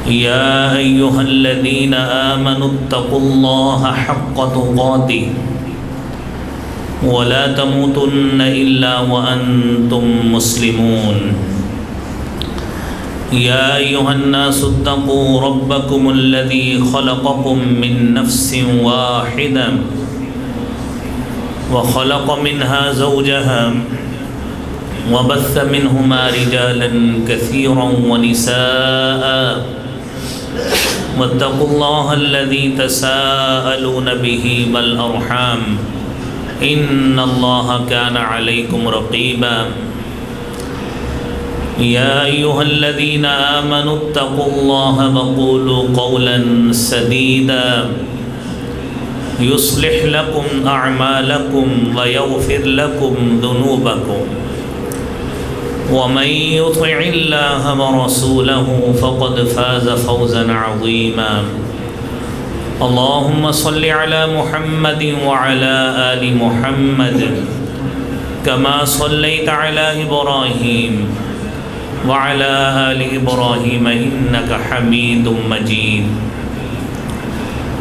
يا أيها الذين آمنوا اتقوا الله حق تقاته ولا تموتن إلا وأنتم مسلمون. يا أيها الناس اتقوا ربكم الذي خلقكم من نفس واحدة وخلق منها زوجها وبث منهما رجالا كثيرا ونساء واتقوا الله الذي تساءلون به والأرحام إن الله كان عليكم رقيبا. يا أيها الذين آمنوا اتقوا الله وقولوا قولا سديدا يصلح لكم أعمالكم ويغفر لكم ذنوبكم ومن يطع الله ورسوله فقد فاز فوزا عظيما. اللهم صل على محمد وعلى آل محمد كما صليت على إبراهيم وعلى آل إبراهيم إنك حميد مجيد.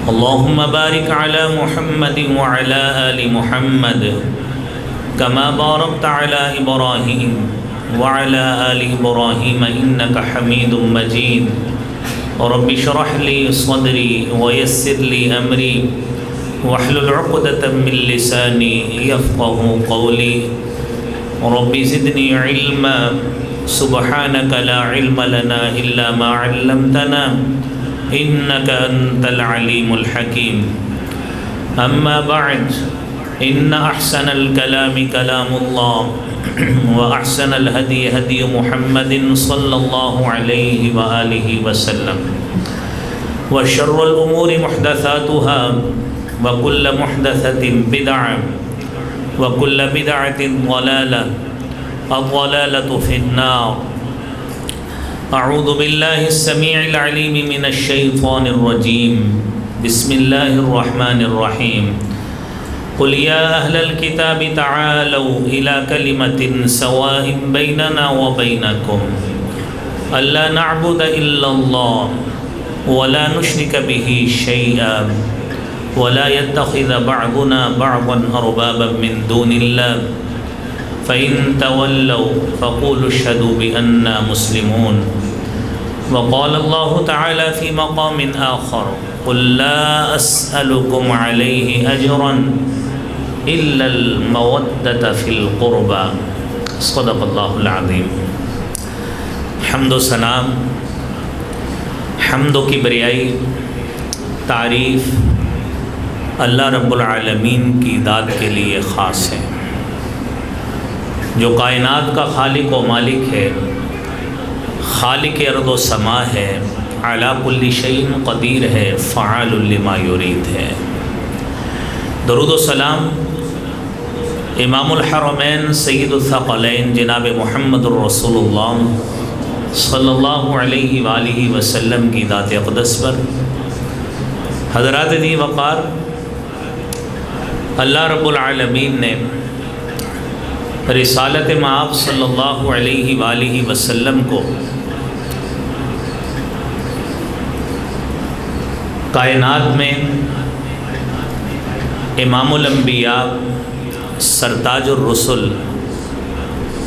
اللهم بارك على محمد وعلى آل محمد كما باركت على إبراهيم وعلى آل إبراهيم إنك حميد مجيد. رب اشرح لي صدري ويسر لي أمري واحلل عقدة من لساني يفقه قولي. رب زدني علما سبحانك لا علم لنا إلا ما علمتنا إنك أنت العليم الحكيم. أما بعد إن أحسن الكلام كلام الله وأحسن الهدي هدي محمد صلى الله عليه وآله وسلم وشر الأمور محدثاتها وكل محدثة بدعة وكل بدعة ضلالة الضلالة في النار. أعوذ بالله السميع العليم من الشيطان الرجيم. بسم الله الرحمن الرحيم. قل يا أهل الكتاب تعالوا إلى كلمة سواء بيننا وبينكم ألا نعبد إلا الله ولا نشرك به شيئا ولا يتخذ بعضنا بعضا أربابا من دون الله فإن تولوا فقولوا اشهدوا بأننا مسلمون. وقال الله تعالى في مقام آخر قل لا أسألكم عليه أجرا إلا المودة في القربى. صدق اللہ العظیم. حمد و ثنا، حمد و کبریائی، تعریف اللہ رب العالمین کی ذات کے لیے خاص ہے، جو کائنات کا خالق و مالک ہے، خالق ارض و سما ہے، علی کل شیء قدیر ہے، فعال لما یرید ہے. درود و سلام امام الحرمین سید الثقلین جناب محمد الرسول اللہ صلی اللہ علیہ وآلہ وسلم کی ذات اقدس پر. حضرات دی وقار، اللہ رب العالمین نے رسالت مآب صلی اللہ علیہ وآلہ وسلم کو کائنات میں امام الانبیاء، سرتاج الرسل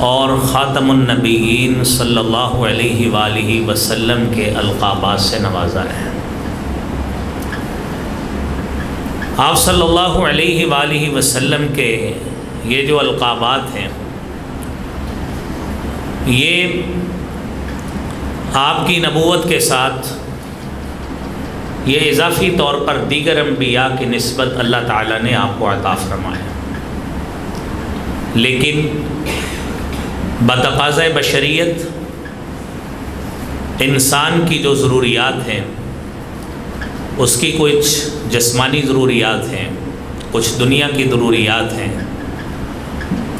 اور خاتم النبیین صلی اللہ علیہ وآلہ وسلم کے القابات سے نوازا ہے. آپ صلی اللہ علیہ وآلہ وسلم کے یہ جو القابات ہیں، یہ آپ کی نبوت کے ساتھ یہ اضافی طور پر دیگر انبیاء کی نسبت اللہ تعالیٰ نے آپ کو عطا فرمایا، لیکن بتقاضۂ بشریت انسان کی جو ضروریات ہیں اس کی کچھ جسمانی ضروریات ہیں، کچھ دنیا کی ضروریات ہیں.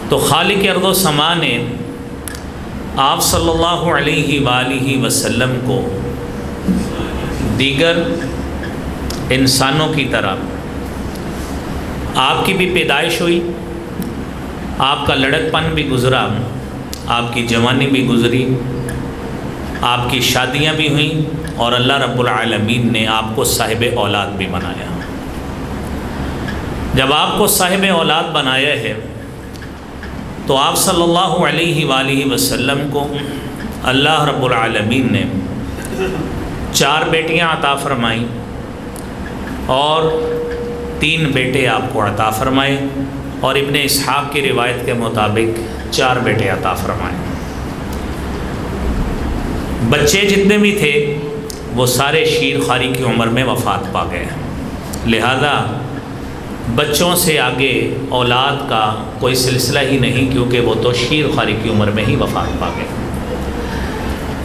تو خالق ارض و سما نے آپ صلی اللہ علیہ وآلہ وسلم کو دیگر انسانوں کی طرح آپ کی بھی پیدائش ہوئی، آپ کا لڑکپن بھی گزرا، آپ کی جوانی بھی گزری، آپ کی شادیاں بھی ہوئیں اور اللہ رب العالمین نے آپ کو صاحب اولاد بھی بنایا۔ جب آپ کو صاحب اولاد بنایا ہے تو آپ صلی اللہ علیہ وآلہ وسلم کو اللہ رب العالمین نے 4 بیٹیاں عطا فرمائیں اور 3 بیٹے آپ کو عطا فرمائے، اور ابن اسحاق کی روایت کے مطابق 4 بیٹے عطا فرمائے۔ بچے جتنے بھی تھے وہ سارے شیر خواری کی عمر میں وفات پا گئے، لہذا بچوں سے آگے اولاد کا کوئی سلسلہ ہی نہیں، کیونکہ وہ تو شیر خواری کی عمر میں ہی وفات پا گئے۔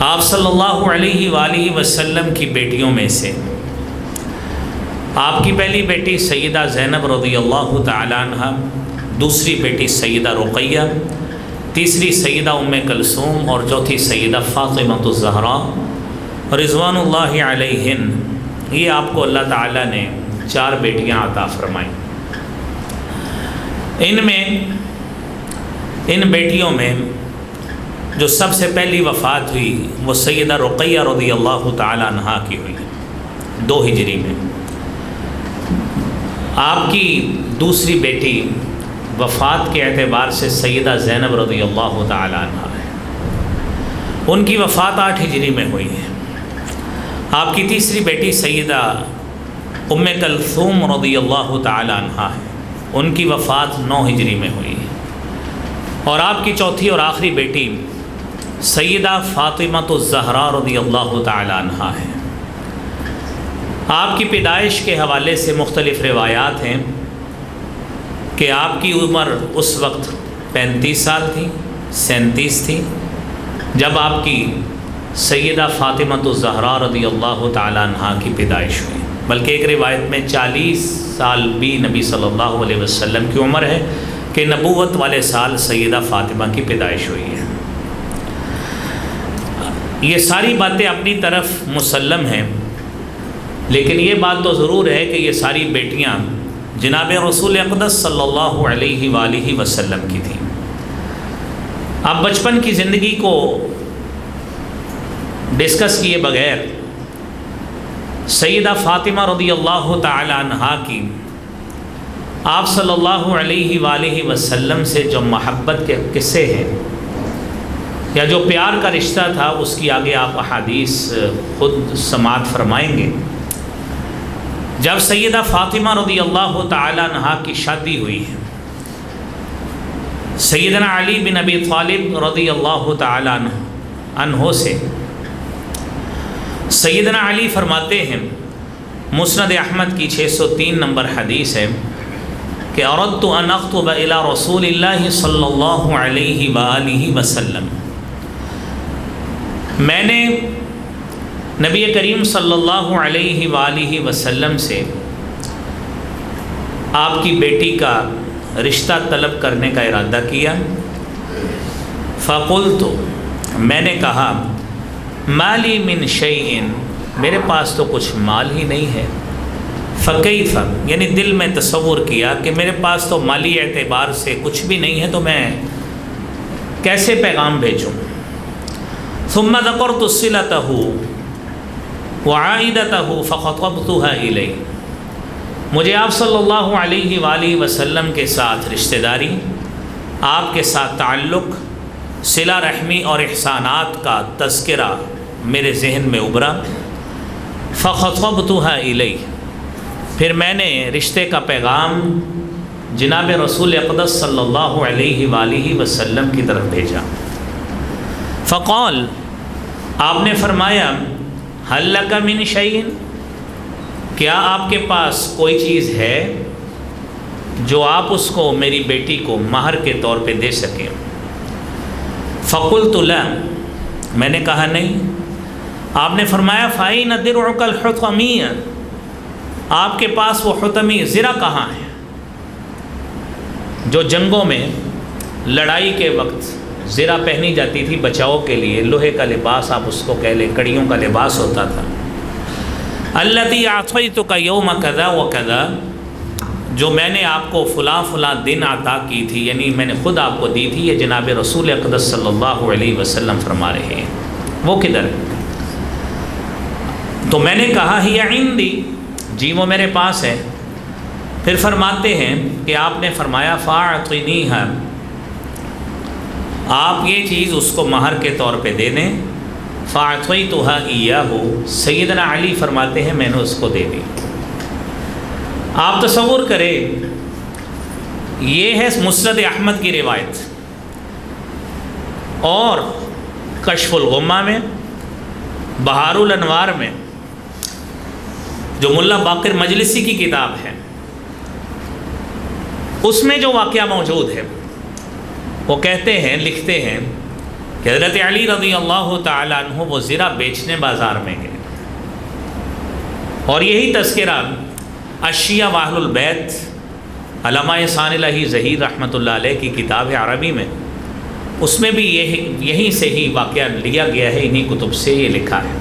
آپ صلی اللہ علیہ وآلہ وسلم کی بیٹیوں میں سے آپ کی پہلی بیٹی سیدہ زینب رضی اللہ تعالی عنہ، دوسری بیٹی سیدہ رقیہ، تیسری سیدہ ام کلثوم اور چوتھی سیدہ فاطمہ الزہراء رضوان اللہ علیہن، یہ آپ کو اللہ تعالیٰ نے 4 بیٹیاں عطا فرمائیں۔ ان بیٹیوں میں جو سب سے پہلی وفات ہوئی وہ سیدہ رقیہ رضی اللہ تعالی عنہا کی ہوئی 2 ہجری میں۔ آپ کی دوسری بیٹی وفات کے اعتبار سے سیدہ زینب رضی اللہ تعالی عنہا ہے، ان کی وفات 8 ہجری میں ہوئی ہے۔ آپ کی تیسری بیٹی سیدہ ام کلثوم رضی اللہ تعالی عنہا ہے، ان کی وفات 9 ہجری میں ہوئی ہے۔ اور آپ کی چوتھی اور آخری بیٹی سیدہ فاطمہ الزہراء رضی اللہ تعالی عنہا ہے۔ آپ کی پیدائش کے حوالے سے مختلف روایات ہیں کہ آپ کی عمر اس وقت 35 سال تھی، 37 تھی جب آپ کی سیدہ فاطمہ الزہراء رضی اللہ تعالی عنہا کی پیدائش ہوئی، بلکہ ایک روایت میں 40 سال بھی نبی صلی اللہ علیہ وسلم کی عمر ہے کہ نبوت والے سال سیدہ فاطمہ کی پیدائش ہوئی ہے۔ یہ ساری باتیں اپنی طرف مسلم ہیں، لیکن یہ بات تو ضرور ہے کہ یہ ساری بیٹیاں جناب رسول اقدس صلی اللہ علیہ وآلہ وسلم کی تھیں۔ اب بچپن کی زندگی کو ڈسکس کیے بغیر سیدہ فاطمہ رضی اللہ تعالی عنہا کی آپ صلی اللہ علیہ وآلہ وسلم سے جو محبت کے قصے ہیں یا جو پیار کا رشتہ تھا، اس کی آگے آپ احادیث خود سماعت فرمائیں گے۔ جب سیدہ فاطمہ رضی اللہ تعالی عنہا کی شادی ہوئی ہے سیدنا علی بن ابی طالب رضی اللہ تعالی عنہ سے، سیدنا علی فرماتے ہیں، مسند احمد کی 603 نمبر حدیث ہے کہ اردت ان اخطب الی رسول اللہ صلی اللہ علیہ وآلہ وسلم، میں نے نبی کریم صلی اللہ علیہ وآلہ وسلم سے آپ کی بیٹی کا رشتہ طلب کرنے کا ارادہ کیا۔ فقلت، میں نے کہا، مالی من شیئن، میرے پاس تو کچھ مال ہی نہیں ہے۔ فکیف، یعنی دل میں تصور کیا کہ میرے پاس تو مالی اعتبار سے کچھ بھی نہیں ہے، تو میں کیسے پیغام بھیجوں؟ ثم ذکرت صلتہ وعائدتہ فخطبتها الی، مجھے آپ صلی اللہ علیہ وآلہ وسلم کے ساتھ رشتہ داری، آپ کے ساتھ تعلق، صلہ رحمی اور احسانات کا تذکرہ میرے ذہن میں ابھرا۔ فخطبتها الی، پھر میں نے رشتے کا پیغام جناب رسول اقدس صلی اللہ علیہ وآلہ وسلم کی طرف بھیجا۔ فقال، آپ نے فرمایا، هل لک من شیء، کیا آپ کے پاس کوئی چیز ہے جو آپ اس کو میری بیٹی کو مہر کے طور پہ دے سکیں؟ فقلت لا، میں نے کہا نہیں۔ آپ نے فرمایا، فَأَيْنَ دِرْعُكَ الْحُطَمِيَّ، آپ کے پاس وہ حطمی زرہ کہاں ہے جو جنگوں میں لڑائی کے وقت زرہ پہنی جاتی تھی بچاؤ کے لیے، لوہے کا لباس آپ اس کو کہہ لیں، کڑیوں کا لباس ہوتا تھا۔ الَّتِي أَعْطَيْتُكَ يَوْمَ كَذَا وَكَذَا، جو میں نے آپ کو فلاں فلاں دن عطا کی تھی، یعنی میں نے خود آپ کو دی تھی، یہ جناب رسول اقدس صلی اللہ علیہ وسلم فرما رہے ہیں۔ وہ کدھر؟ تو میں نے کہا ہی عندی، جی وہ میرے پاس ہے۔ پھر فرماتے ہیں کہ آپ نے فرمایا فاعطنیھا، آپ یہ چیز اس کو مہر کے طور پہ دے دیں۔ فاعطیتھا ایاہ، سیدنا علی فرماتے ہیں میں نے اس کو دے دی۔ آپ تصور کریں، یہ ہے مسند احمد کی روایت، اور کشف الغمہ میں، بہار الانوار میں، جو ملا باقر مجلسی کی کتاب ہے، اس میں جو واقعہ موجود ہے، وہ کہتے ہیں، لکھتے ہیں کہ حضرت علی رضی اللہ تعالی عنہ وہ زرہ بیچنے بازار میں گئے، اور یہی تذکرہ الشیعہ و اہل البیت علامہ احسان الہی ظہیر رحمۃ اللہ علیہ کی کتاب ہے عربی میں، اس میں بھی یہیں سے ہی واقعہ لیا گیا ہے، انہی کتب سے یہ لکھا ہے۔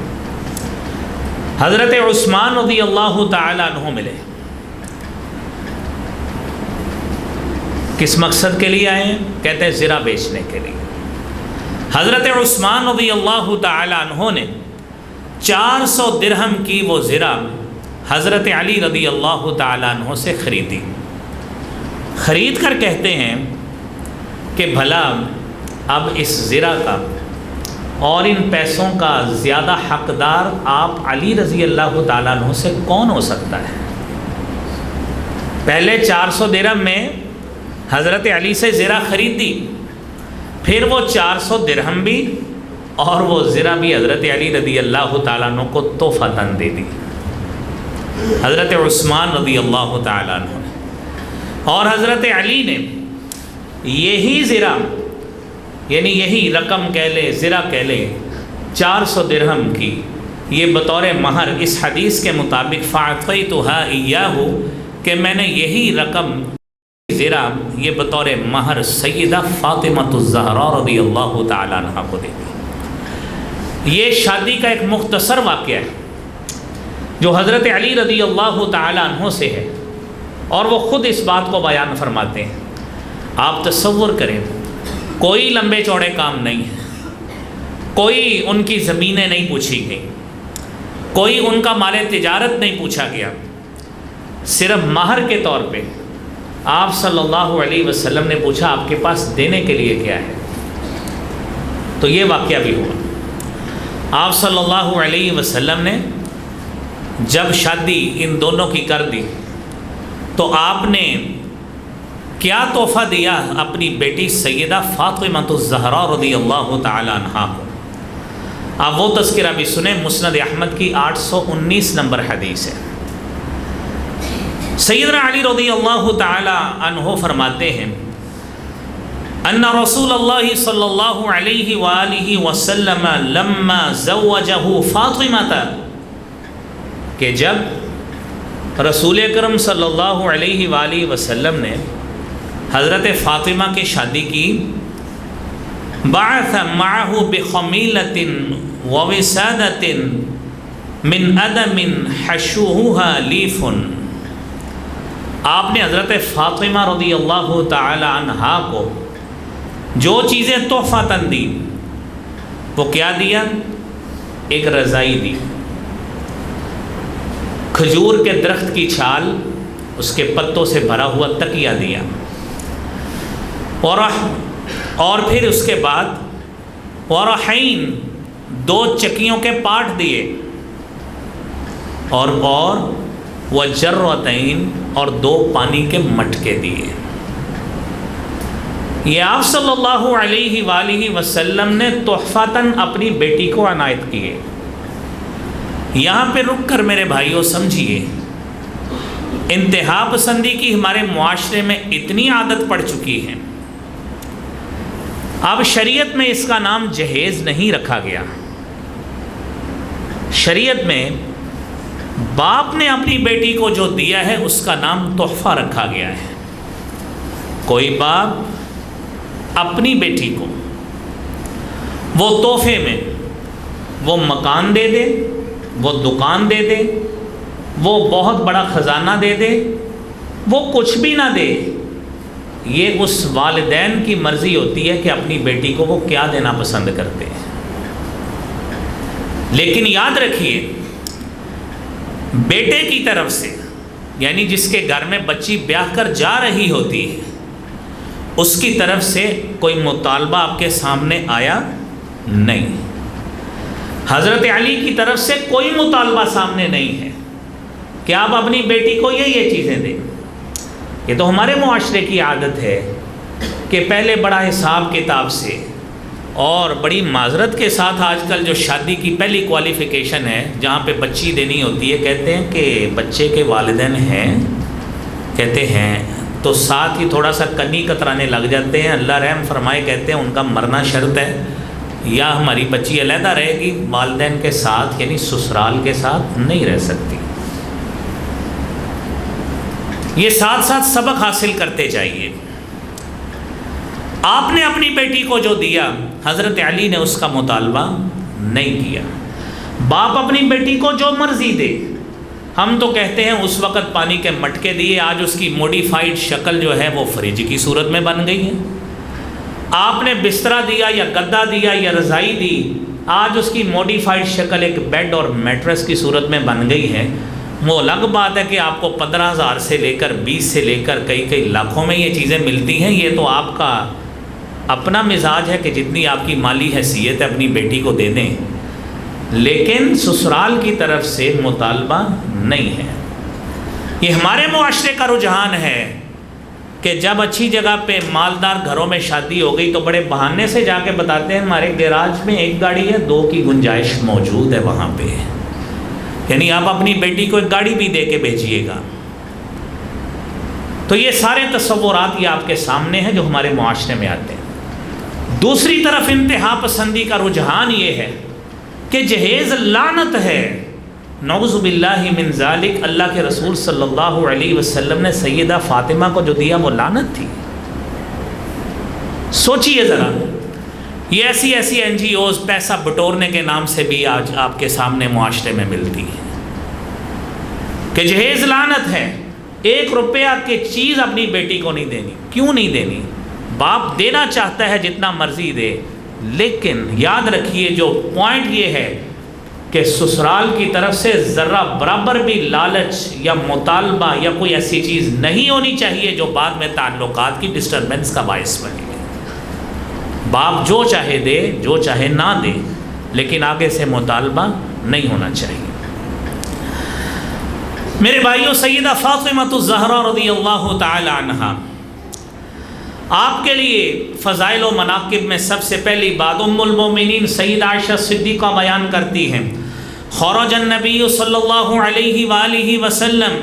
حضرت عثمان رضی اللہ تعالی عنہ ملے، کس مقصد کے لیے آئے ہیں؟ کہتے ہیں زرہ بیچنے کے لیے۔ حضرت عثمان رضی اللہ تعالی عنہ نے 400 درہم کی وہ زرہ حضرت علی رضی اللہ تعالی عنہ سے خریدی۔ خرید کر کہتے ہیں کہ بھلا اب اس زرہ کا اور ان پیسوں کا زیادہ حقدار آپ علی رضی اللہ تعالیٰ عنہ سے کون ہو سکتا ہے؟ پہلے 400 درہم میں حضرت علی سے زرہ خریدی، پھر وہ 400 درہم بھی اور وہ زرہ بھی حضرت علی رضی اللہ تعالیٰ عنہ کو تحفۃً دے دی، حضرت عثمان رضی اللہ تعالیٰ عنہ نے۔ اور حضرت علی نے یہی زرہ، یعنی یہی رقم کہہ لیں، زرہ کہہ لیں، 400 درہم کی، یہ بطور مہر اس حدیث کے مطابق فاعطیتھا ایاہ، کہ میں نے یہی رقم زرہ یہ بطور مہر سیدہ فاطمہ الزہراء رضی اللہ تعالیٰ عنہ کو دے دی۔ یہ شادی کا ایک مختصر واقعہ ہے جو حضرت علی رضی اللہ تعالیٰ عنہ سے ہے، اور وہ خود اس بات کو بیان فرماتے ہیں۔ آپ تصور کریں، کوئی لمبے چوڑے کام نہیں ہے، کوئی ان کی زمینیں نہیں پوچھی گئیں، کوئی ان کا مال تجارت نہیں پوچھا گیا، صرف مہر کے طور پہ آپ صلی اللہ علیہ وسلم نے پوچھا آپ کے پاس دینے کے لیے کیا ہے؟ تو یہ واقعہ بھی ہوا۔ آپ صلی اللہ علیہ وسلم نے جب شادی ان دونوں کی کر دی تو آپ نے کیا تحفہ دیا اپنی بیٹی سیدہ فاطمہ الزہراء رضی اللہ تعالی عنہا کو؟ آپ وہ تذکرہ بھی سنیں، مسند احمد کی 819 نمبر حدیث ہے۔ سیدنا علی رضی اللہ تعالی عنہ فرماتے ہیں ان رسول اللہ صلی اللہ علیہ وآلہ وسلم لما زوجہ فاطمہ، کہ جب رسول اکرم صلی اللہ علیہ وآلہ وسلم نے حضرت فاطمہ کی شادی کی، بعث معہ بخمیلۃ ووسادۃ من ادم حشوہا لیف، آپ نے حضرت فاطمہ رضی اللہ تعالی عنہا کو جو چیزیں تحفۃً دی، وہ کیا دیا؟ ایک رضائی دی، کھجور کے درخت کی چھال، اس کے پتوں سے بھرا ہوا تکیہ دیا، اور پھر اس کے بعد ورحین، 2 چکیوں کے پاٹ دیے، اور وجرتین، اور 2 پانی کے مٹکے دیے۔ یہ آپ صلی اللہ علیہ وآلہ وسلم نے تحفۃً اپنی بیٹی کو عنایت کیے۔ یہاں پہ رک کر میرے بھائیوں سمجھیے، انتہا پسندی کی ہمارے معاشرے میں اتنی عادت پڑ چکی ہے، اب شریعت میں اس کا نام جہیز نہیں رکھا گیا۔ شریعت میں باپ نے اپنی بیٹی کو جو دیا ہے اس کا نام تحفہ رکھا گیا ہے۔ کوئی باپ اپنی بیٹی کو وہ تحفے میں وہ مکان دے دے، وہ دکان دے دے، وہ بہت بڑا خزانہ دے دے، وہ کچھ بھی نہ دے، یہ اس والدین کی مرضی ہوتی ہے کہ اپنی بیٹی کو وہ کیا دینا پسند کرتے ہیں۔ لیکن یاد رکھیے، بیٹے کی طرف سے، یعنی جس کے گھر میں بچی بیاہ کر جا رہی ہوتی ہے، اس کی طرف سے کوئی مطالبہ آپ کے سامنے آیا نہیں. حضرت علی کی طرف سے کوئی مطالبہ سامنے نہیں ہے کہ آپ اپنی بیٹی کو یہ چیزیں دیں. یہ تو ہمارے معاشرے کی عادت ہے کہ پہلے بڑا حساب کتاب سے اور بڑی معذرت کے ساتھ آج کل جو شادی کی پہلی کوالیفیکیشن ہے جہاں پہ بچی دینی ہوتی ہے، کہتے ہیں کہ بچے کے والدین ہیں، کہتے ہیں تو ساتھ ہی تھوڑا سا کنی کترانے لگ جاتے ہیں، اللہ رحم فرمائے، کہتے ہیں ان کا مرنا شرط ہے، یا ہماری بچی علیحدہ رہے گی، والدین کے ساتھ یعنی سسرال کے ساتھ نہیں رہ سکتی. یہ ساتھ ساتھ سبق حاصل کرتے جائیے. آپ نے اپنی بیٹی کو جو دیا، حضرت علی نے اس کا مطالبہ نہیں کیا. باپ اپنی بیٹی کو جو مرضی دے، ہم تو کہتے ہیں اس وقت پانی کے مٹکے دیے، آج اس کی موڈیفائڈ شکل جو ہے وہ فریج کی صورت میں بن گئی ہے. آپ نے بسترا دیا یا گدا دیا یا رضائی دی، آج اس کی موڈیفائڈ شکل ایک بیڈ اور میٹرس کی صورت میں بن گئی ہے. وہ الگ بات ہے کہ آپ کو 15,000 سے لے کر 20 سے لے کر کئی لاکھوں میں یہ چیزیں ملتی ہیں. یہ تو آپ کا اپنا مزاج ہے کہ جتنی آپ کی مالی حیثیت ہے اپنی بیٹی کو دے دیں، لیکن سسرال کی طرف سے مطالبہ نہیں ہے. یہ ہمارے معاشرے کا رجحان ہے کہ جب اچھی جگہ پہ مالدار گھروں میں شادی ہو گئی تو بڑے بہانے سے جا کے بتاتے ہیں ہمارے گیراج میں 1 گاڑی ہے، 2 کی گنجائش موجود ہے وہاں پہ، یعنی آپ اپنی بیٹی کو 1 گاڑی بھی دے کے بھیجیے گا. تو یہ سارے تصورات یہ آپ کے سامنے ہیں جو ہمارے معاشرے میں آتے ہیں. دوسری طرف انتہا پسندی کا رجحان یہ ہے کہ جہیز لعنت ہے، نعوذ باللہ من ذالک. اللہ کے رسول صلی اللہ علیہ وسلم نے سیدہ فاطمہ کو جو دیا وہ لعنت تھی. سوچئے ذرا، یہ ایسی NGOs پیسہ بٹورنے کے نام سے بھی آج آپ کے سامنے معاشرے میں ملتی ہیں کہ جہیز لعنت ہے. 1 روپیہ کی چیز اپنی بیٹی کو نہیں دینی. کیوں نہیں دینی؟ باپ دینا چاہتا ہے جتنا مرضی دے، لیکن یاد رکھیے جو پوائنٹ یہ ہے کہ سسرال کی طرف سے ذرہ برابر بھی لالچ یا مطالبہ یا کوئی ایسی چیز نہیں ہونی چاہیے جو بعد میں تعلقات کی ڈسٹربنس کا باعث بنے. باپ جو چاہے دے، جو چاہے نہ دے، لیکن آگے سے مطالبہ نہیں ہونا چاہیے. میرے بھائیوں، سیدہ فاطمہ الزہرا رضی اللہ تعالی عنہا، آپ کے لیے فضائل و مناقب میں سب سے پہلی بات ام المومنین سیدہ عائشہ صدیقہ بیان کرتی ہیں. خرج النبی صلی اللہ علیہ وآلہ وسلم،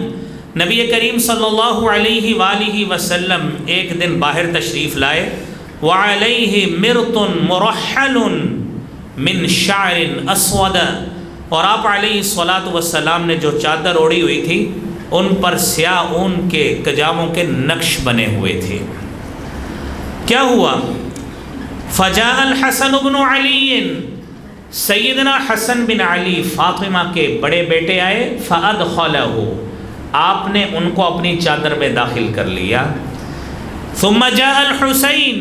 نبی کریم صلی اللہ علیہ وآلہ وسلم ایک دن باہر تشریف لائے. وعلیہ مرط مرحل من شعر اسود، اور آپ علیہ الصلاۃ والسلام نے جو چادر اوڑھی ہوئی تھی ان پر سیاہ اون کے کجاموں کے نقش بنے ہوئے تھے. کیا ہوا؟ فجاء الحسن بن علی، سیدنا حسن بن علی فاطمہ کے بڑے بیٹے آئے. فادخلہ، آپ نے ان کو اپنی چادر میں داخل کر لیا. ثم جاء الحسین،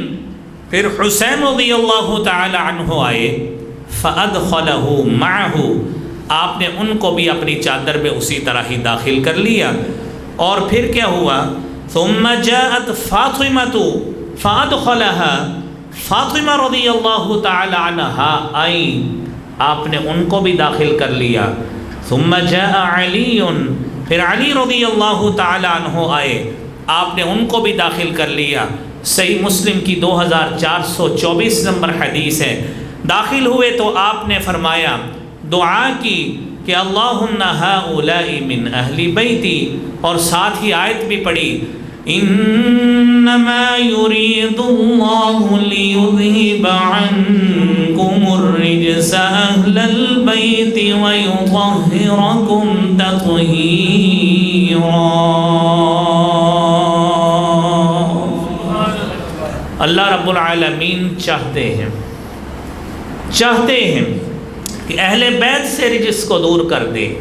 پھر حسین رضی اللہ تعالی عنہ آئے. فادخلہ معہ، آپ نے ان کو بھی اپنی چادر میں اسی طرح ہی داخل کر لیا. اور پھر کیا ہوا؟ ثم جاءت فاطمہ فادخلہا، فاطمہ رضی اللہ تعالی عنہا آئی، آپ نے ان کو بھی داخل کر لیا. ثم جاء علی، پھر علی رضی اللہ تعالی عنہ آئے، آپ نے ان کو بھی داخل کر لیا. صحیح مسلم کی 2424 نمبر حدیث ہے. داخل ہوئے تو آپ نے فرمایا، دعا کی کہ اللہم ہؤلاء من اہل بیتی، اور ساتھ ہی آیت بھی پڑھی، انما یرید اللہ لیذہب عنکم الرجس اہل البیت ویطہرکم تطہیرا. اللہ رب العالمین چاہتے ہیں کہ اہل بیت سے رجس کو دور کر دے.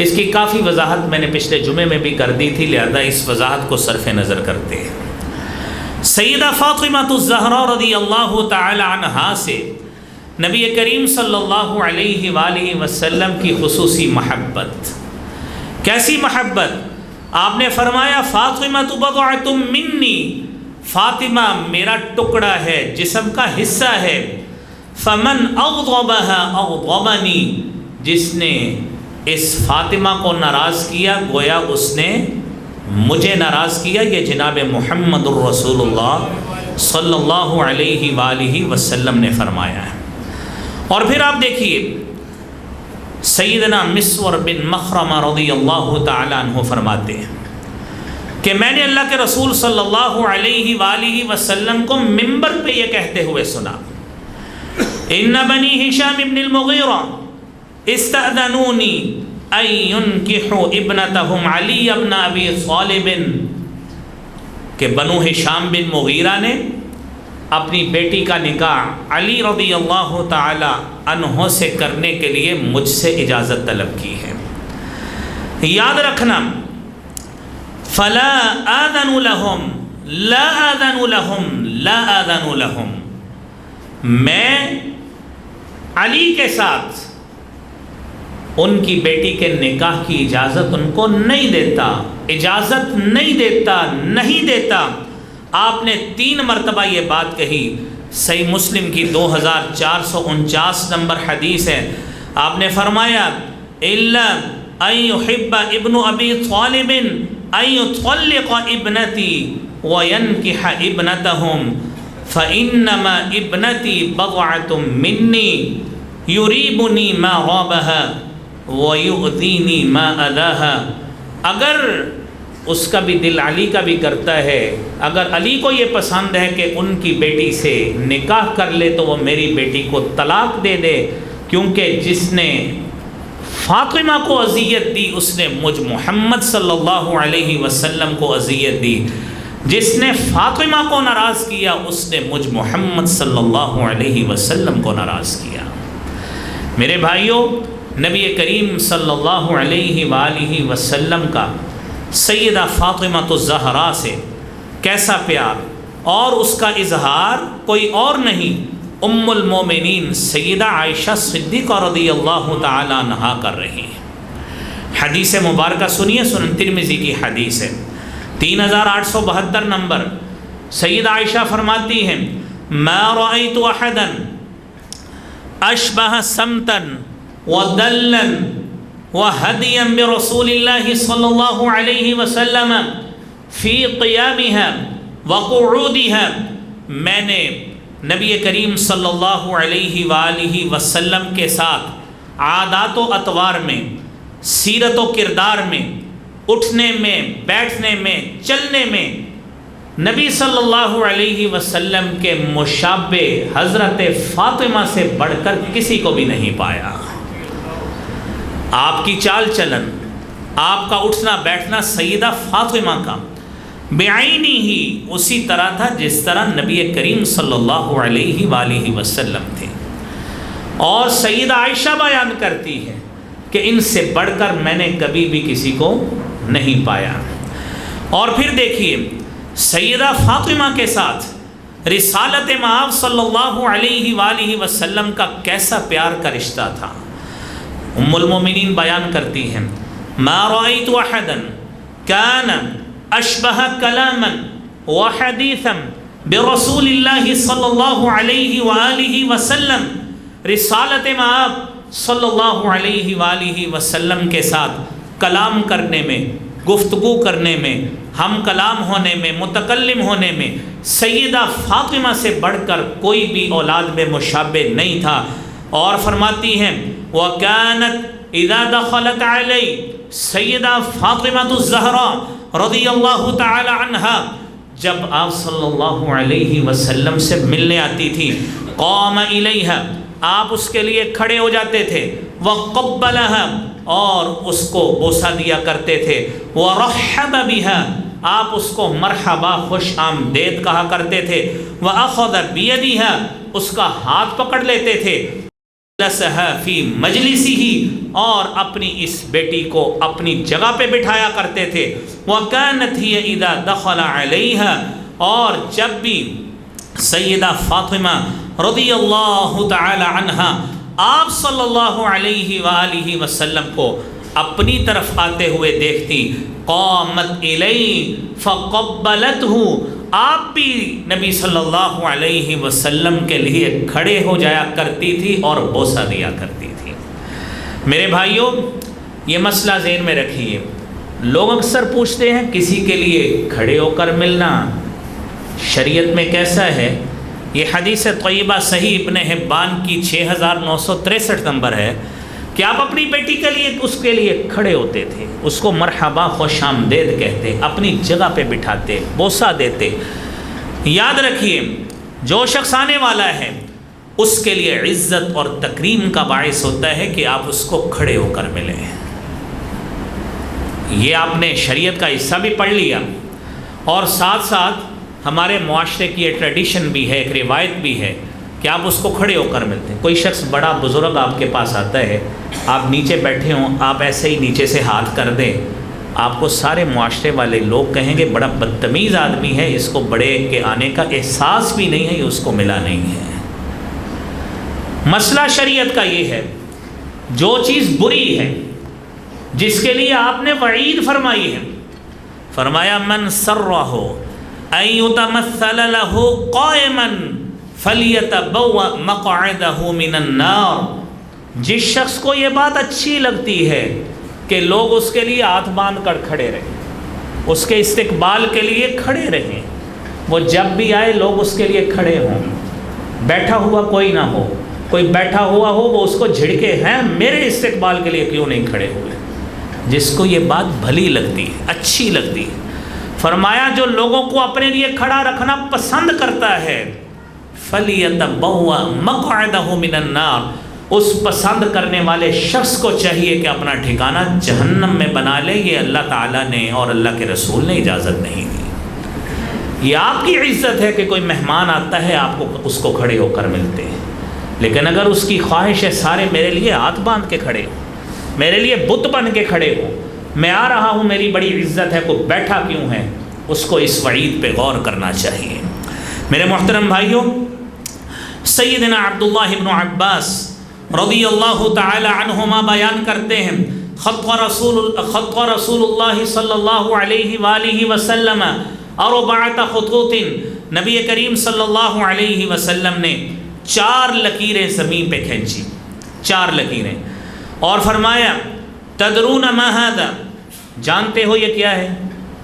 اس کی کافی وضاحت میں نے پچھلے جمعے میں بھی کر دی تھی، لہذا اس وضاحت کو صرف نظر کرتے ہیں. سیدہ فاطمہ الزہرا رضی اللہ تعالی عنہا سے نبی کریم صلی اللہ علیہ وآلہ وسلم کی خصوصی محبت، کیسی محبت؟ آپ نے فرمایا فاطمہ بضعۃ منی، فاطمہ میرا ٹکڑا ہے، جسم کا حصہ ہے، فمن اغضبها اغضبنی، جس نے اس فاطمہ کو ناراض کیا گویا اس نے مجھے ناراض کیا۔ یہ جناب محمد الرسول اللہ صلی اللہ علیہ وآلہ وسلم نے فرمایا ہے۔ اور پھر آپ دیکھیے سیدنا مسور بن مخرمہ رضی اللہ تعالیٰ عنہ فرماتے ہیں کہ میں نے اللہ کے رسول صلی اللہ علیہ وآلہ وسلم کو منبر پہ یہ کہتے ہوئے سنا، ان بنی ہشام بن المغیرہ استأذنونی ان ينکحوا ابنتهم علی بن ابی طالب، کہ بنو ہشام بن مغیرہ نے اپنی بیٹی کا نکاح علی رضی اللہ تعالی عنہ سے کرنے کے لیے مجھ سے اجازت طلب کی ہے۔ یاد رکھنا، فلا آذن لهم لا آذن لهم لا آذن لهم، میں علی کے ساتھ ان کی بیٹی کے نکاح کی اجازت ان کو نہیں دیتا، اجازت نہیں دیتا، نہیں دیتا۔ آپ نے 3 مرتبہ یہ بات کہی، صحیح مسلم کی 2449 نمبر حدیث ہے۔ آپ نے فرمایا الا ان يحب ابن ابی طالب ان يطلق ابنتی وینکح ابنتهم فانما ابنتی بضعۃ منی یریبنی ما غابها وَيُؤْذِينِي مَا أَذَاهَا، اگر اس کا بھی دل علی کا بھی کرتا ہے، اگر علی کو یہ پسند ہے کہ ان کی بیٹی سے نکاح کر لے تو وہ میری بیٹی کو طلاق دے دے، کیونکہ جس نے فاطمہ کو اذیت دی اس نے مجھ محمد صلی اللہ علیہ وسلم کو اذیت دی، جس نے فاطمہ کو ناراض کیا اس نے مجھ محمد صلی اللہ علیہ وسلم کو ناراض کیا۔ میرے بھائیوں، نبی کریم صلی اللہ علیہ وآلہ وسلم کا سیدہ فاطمہ الزہرا سے کیسا پیار، اور اس کا اظہار کوئی اور نہیں ام المومنین سیدہ عائشہ صدیقہ رضی اللہ تعالی عنہا کر رہی ہیں۔ حدیث مبارکہ سنیے، سنن ترمذی کی حدیث ہے، 3872 نمبر۔ سیدہ عائشہ فرماتی ہیں ما رأیت احدا اشبہ سمتا ودلا وہدیا برسول اللہ صلی اللہ علیہ وسلم فی قیامها وقعودها، میں نے نبی کریم صلی اللہ علیہ وآلہ وسلم کے ساتھ عادات و اطوار میں، سیرت و کردار میں، اٹھنے میں، بیٹھنے میں، چلنے میں نبی صلی اللہ علیہ وسلم کے مشابہ حضرت فاطمہ سے بڑھ کر کسی کو بھی نہیں پایا۔ آپ کی چال چلن، آپ کا اٹھنا بیٹھنا سیدہ فاطمہ کا بعینی ہی اسی طرح تھا جس طرح نبی کریم صلی اللہ علیہ وآلہ وسلم تھے۔ اور سیدہ عائشہ بیان کرتی ہے کہ ان سے بڑھ کر میں نے کبھی بھی کسی کو نہیں پایا۔ اور پھر دیکھیے سیدہ فاطمہ کے ساتھ رسالت مآب صلی اللہ علیہ وآلہ وسلم کا کیسا پیار کا رشتہ تھا۔ ام المومنین بیان کرتی ہیں ما رأیت احدا کان اشبہ کلاما وحدیثا برسول اللہ صلی اللہ علیہ وآلہ وسلم، رسالت مآب صلی اللہ علیہ وآلہ وسلم کے ساتھ کلام کرنے میں، گفتگو کرنے میں، ہم کلام ہونے میں، متکلم ہونے میں سیدہ فاطمہ سے بڑھ کر کوئی بھی اولاد میں مشابہ نہیں تھا۔ اور فرماتی ہیں وَكَانَتْ اِذَا دَخَلَتْ عَلَيْهِ، سیدہ فاطمہ الزہرا رضی اللہ تعالی عنہا جب آپ صلی اللہ علیہ وسلم سے ملنے آتی تھی قام الیہا، آپ اس کے لیے کھڑے ہو جاتے تھے، وَقَبَّلَهَا، اور اس کو بوسہ دیا کرتے تھے، وَرَحَّبَ بِهَا، آپ اس کو مرحبا خوش آمدید کہا کرتے تھے، وَأَخَذَ بِيَدِهَا، اس کا ہاتھ پکڑ لیتے تھے، لَسَهَا فِي مَجْلِسِهِ، اور اپنی اس بیٹی کو اپنی جگہ پہ بٹھایا کرتے تھے، وَكَانَتْ هِيَ إِذَا دَخَلَ عَلَيْهَا، اور جب بھی سیدہ فاطمہ رضی اللہ تعالی عنہا آپ صلی اللہ علیہ وآلہ وسلم کو اپنی طرف آتے ہوئے دیکھتی، قامت الی فقبلتہ، آپ بھی نبی صلی اللہ علیہ وسلم کے لیے کھڑے ہو جایا کرتی تھی اور بوسہ دیا کرتی تھی۔ میرے بھائیوں، یہ مسئلہ ذہن میں رکھیے۔ لوگ اکثر پوچھتے ہیں کسی کے لیے کھڑے ہو کر ملنا شریعت میں کیسا ہے؟ یہ حدیث طیبہ صحیح ابن حبان کی 6963 نمبر ہے کہ آپ اپنی بیٹی کے لیے اس کے لیے کھڑے ہوتے تھے، اس کو مرحبا خوش آمدید کہتے، اپنی جگہ پہ بٹھاتے، بوسہ دیتے۔ یاد رکھیے، جو شخص آنے والا ہے اس کے لیے عزت اور تکریم کا باعث ہوتا ہے کہ آپ اس کو کھڑے ہو کر ملیں۔ یہ آپ نے شریعت کا حصہ بھی پڑھ لیا، اور ساتھ ساتھ ہمارے معاشرے کی ایک ٹریڈیشن بھی ہے، ایک روایت بھی ہے کہ آپ اس کو کھڑے ہو کر ملتے ہیں۔ کوئی شخص بڑا بزرگ آپ کے پاس آتا ہے، آپ نیچے بیٹھے ہوں، آپ ایسے ہی نیچے سے ہاتھ کر دیں، آپ کو سارے معاشرے والے لوگ کہیں گے بڑا بدتمیز آدمی ہے، اس کو بڑے کے آنے کا احساس بھی نہیں ہے، اس کو ملا نہیں ہے۔ مسئلہ شریعت کا یہ ہے، جو چیز بری ہے، جس کے لیے آپ نے وعید فرمائی ہے، فرمایا من سرہ ان یتمثل لہ قائما فلیتبوأ مقعدہ من النار، جس شخص کو یہ بات اچھی لگتی ہے کہ لوگ اس کے لیے ہاتھ باندھ کر کھڑے رہیں، اس کے استقبال کے لیے کھڑے رہیں، وہ جب بھی آئے لوگ اس کے لیے کھڑے ہوں، بیٹھا ہوا کوئی نہ ہو، کوئی بیٹھا ہوا ہو وہ اس کو جھڑکے ہیں میرے استقبال کے لیے کیوں نہیں کھڑے ہوئے۔ جس کو یہ بات بھلی لگتی ہے، اچھی لگتی ہے، فرمایا جو لوگوں کو اپنے لیے کھڑا رکھنا پسند کرتا ہے، فَلْيَتَبَوَّأْ مَقْعَدَهُ مِنَ النَّارِ، اس پسند کرنے والے شخص کو چاہیے کہ اپنا ٹھکانہ جہنم میں بنا لے۔ یہ اللہ تعالیٰ نے اور اللہ کے رسول نے اجازت نہیں دی۔ یہ آپ کی عزت ہے کہ کوئی مہمان آتا ہے آپ کو اس کو کھڑے ہو کر ملتے ہیں، لیکن اگر اس کی خواہش ہے سارے میرے لیے ہاتھ باندھ کے کھڑے ہو، میرے لیے بت بن کے کھڑے ہو، میں آ رہا ہوں میری بڑی عزت ہے، کوئی بیٹھا کیوں ہے، اس کو اس وعید پہ غور کرنا چاہیے۔ میرے محترم بھائیوں، سیدنا عبداللہ ابن عباس رضی اللہ تعالی عنہما بیان کرتے ہیں، خط رسول اللہ صلی اللہ علیہ وآلہ وسلم اربعۃ خطوط، نبی کریم صلی اللہ علیہ وسلم نے 4 لکیریں زمین پہ کھینچی، 4 لکیریں، اور فرمایا تدرون ما ھذا، جانتے ہو یہ کیا ہے؟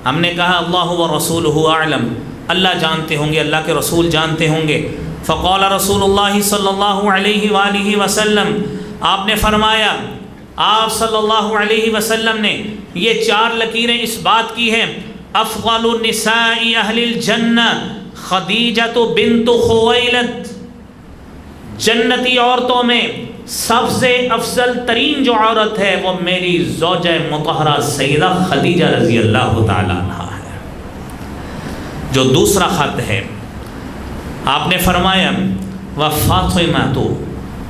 ہم نے کہا اللہ ورسولہ اعلم، اللہ جانتے ہوں گے، اللہ کے رسول جانتے ہوں گے۔ فقال رسول اللہ صلی اللہ علیہ وآلہ وسلم، آپ نے فرمایا، آپ صلی اللہ علیہ وسلم نے یہ 4 لکیریں اس بات کی ہیں، افضل نساء اہل الجنہ خدیجہ بنت خویلد، جنتی عورتوں میں سب سے افضل ترین جو عورت ہے وہ میری زوجہ مطہرہ سیدہ خدیجہ رضی اللہ تعالیٰ عنہا ہے۔ جو دوسرا خط ہے، آپ نے فرمایا وفاطمہ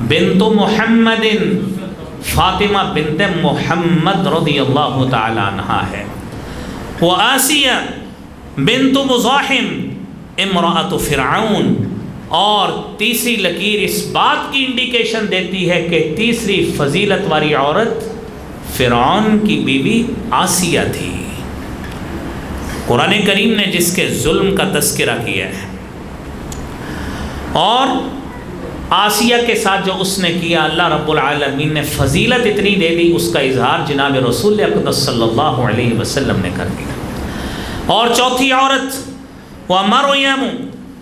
بنت محمد، فاطمہ بنت محمد رضی اللہ تعالیٰ عنہا ہے۔ وآسیہ بنت مزاحم امرأۃ فرعون، اور تیسری لکیر اس بات کی انڈیکیشن دیتی ہے کہ تیسری فضیلت والی عورت فرعون کی بیوی آسیہ تھی۔ قرآن کریم نے جس کے ظلم کا تذکرہ کیا ہے اور آسیہ کے ساتھ جو اس نے کیا، اللہ رب العالمین نے فضیلت اتنی دے دی، اس کا اظہار جناب رسول اقدس صلی اللہ علیہ وسلم نے کر دیا۔ اور چوتھی عورت ومریم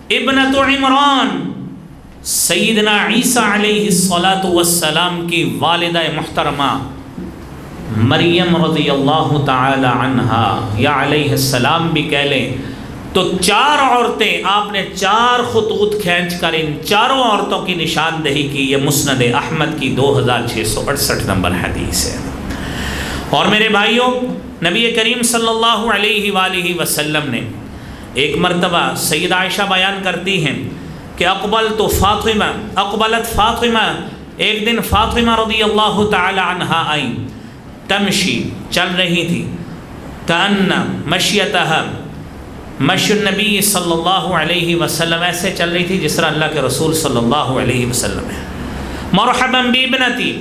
ابنت عمران، سیدنا عیسیٰ علیہ السلام کی والدہ محترمہ مریم رضی اللہ تعالی عنہا یا علیہ السلام بھی کہہ لیں تو 4 عورتیں، آپ نے 4 خطوط کھینچ کر ان 4 عورتوں کی نشاندہی کی۔ یہ مسند احمد کی 2668 نمبر حدیث ہے۔ اور میرے بھائیوں، نبی کریم صلی اللہ علیہ وآلہ وسلم نے ایک مرتبہ سیدہ عائشہ بیان کرتی ہیں کہ اقبلت فاطمہ، ایک دن فاطمہ رضی اللہ تعالی عنہا آئی، تمشی، چل رہی تھی، کأن مشیتہا مشی النبی صلی اللہ علیہ وسلم، ایسے چل رہی تھی جس طرح اللہ کے رسول صلی اللہ علیہ وسلم ہے۔ مرحبا بابنتی،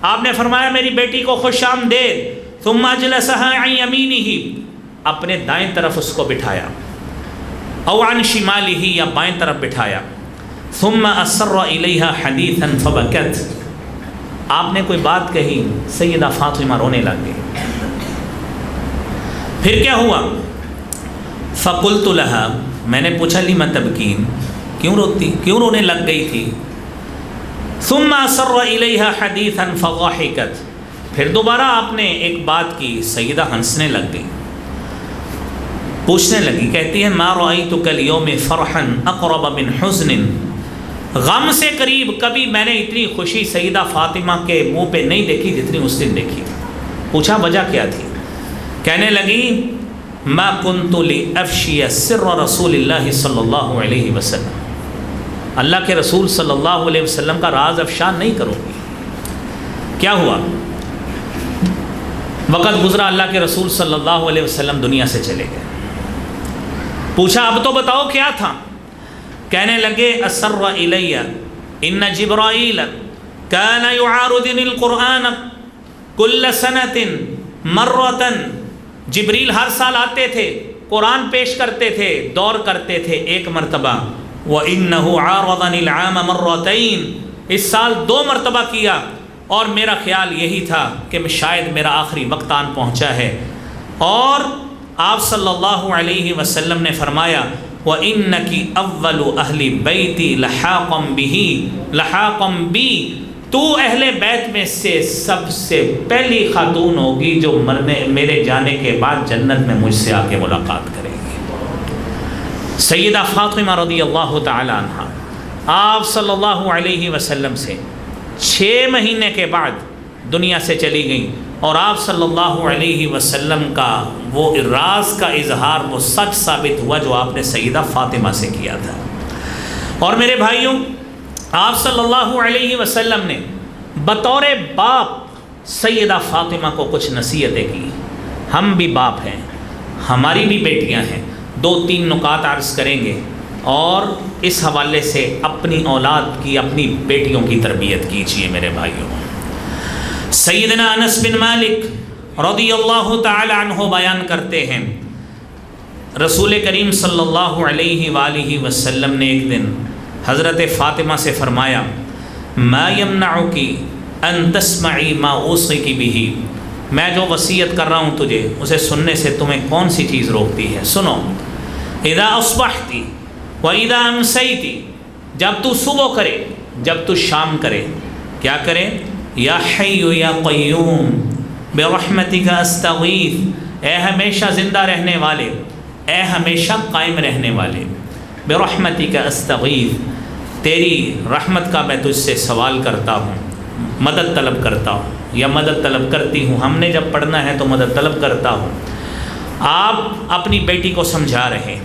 آپ نے فرمایا میری بیٹی کو خوش آمدید، ثم اجلسها عن يمينه، اپنے دائیں طرف اس کو بٹھایا، او عن شماله، یا بائیں طرف بٹھایا، ثم اسر الیها حدیثا فبکت، آپ نے کوئی بات کہی، سیدہ فاطمہ رونے لگ گئی۔ پھر کیا ہوا؟ فقلت لها، میں نے پوچھا لما تبکین، کیوں روتی، کیوں رونے لگ گئی تھی؟ ثم اسر الیہا حدیثا فضحکت، پھر دوبارہ آپ نے ایک بات کی، سیدہ ہنسنے لگ گئی، پوچھنے لگی، کہتی ہے ما رأیتک اليوم فرحا اقرب من حزن، غم سے قریب کبھی میں نے اتنی خوشی سیدہ فاطمہ کے منہ پہ نہیں دیکھی جتنی اس دن دیکھی۔ پوچھا وجہ کیا تھی؟ کہنے لگی ما کنت لافشی سر رسول اللہ صلی اللہ علیہ وسلم، اللہ کے رسول صلی اللہ علیہ وسلم کا راز افشا نہیں کروں گی۔ کیا ہوا؟ وقت گزرا، اللہ کے رسول صلی اللہ علیہ وسلم دنیا سے چلے گئے۔ پوچھا اب تو بتاؤ کیا تھا؟ کہنے لگے اسر الی ان جبرائیل کان یعارضنی القرآن کل سنۃ مرۃ، جبریل ہر سال آتے تھے، قرآن پیش کرتے تھے، دور کرتے تھے ایک مرتبہ، وَإِنَّهُ عَارَضَنِ الْعَامَ مَرَّتَيْن، اس سال 2 مرتبہ کیا، اور میرا خیال یہی تھا کہ شاید میرا آخری وقت آن پہنچا ہے۔ اور آپ صلی اللہ علیہ وسلم نے فرمایا وَإِنَّكِ أَوَّلُ أَهْلِ بَيْتِ لَحَاقًا بِي، تو اہل بیت میں سے سب سے پہلی خاتون ہوگی جو میرے جانے کے بعد جنت میں مجھ سے آ کے ملاقات کرے گی۔ سیدہ فاطمہ رضی اللہ تعالی عنہ آپ صلی اللہ علیہ وسلم سے 6 مہینے کے بعد دنیا سے چلی گئیں، اور آپ صلی اللہ علیہ وسلم کا وہ راز کا اظہار وہ سچ ثابت ہوا جو آپ نے سیدہ فاطمہ سے کیا تھا۔ اور میرے بھائیوں، آپ صلی اللہ علیہ وسلم نے بطور باپ سیدہ فاطمہ کو کچھ نصیحتیں کی۔ ہم بھی باپ ہیں، ہماری بھی بیٹیاں ہیں، 2-3 نکات عرض کریں گے، اور اس حوالے سے اپنی اولاد کی، اپنی بیٹیوں کی تربیت کیجیے میرے بھائیوں۔ سیدنا انس بن مالک رضی اللہ تعالی عنہ بیان کرتے ہیں، رسول کریم صلی اللہ علیہ وآلہ وسلم نے ایک دن حضرت فاطمہ سے فرمایا ما یمنعکی ان تسمعی ما اوصیکی بہ، میں جو وصیت کر رہا ہوں تجھے اسے سننے سے تمہیں کون سی چیز روکتی ہے؟ سنو، اذا اصبحتی و اذا امسیتی، جب تو صبح کرے، جب تو شام کرے، کیا کرے؟ یا حی یا قیوم برحمتک استغیث، اے ہمیشہ زندہ رہنے والے، اے ہمیشہ قائم رہنے والے، برحمتک استغیث، تیری رحمت کا میں تجھ سے سوال کرتا ہوں، مدد طلب کرتا ہوں یا مدد طلب کرتی ہوں۔ ہم نے جب پڑھنا ہے تو مدد طلب کرتا ہوں۔ آپ اپنی بیٹی کو سمجھا رہے،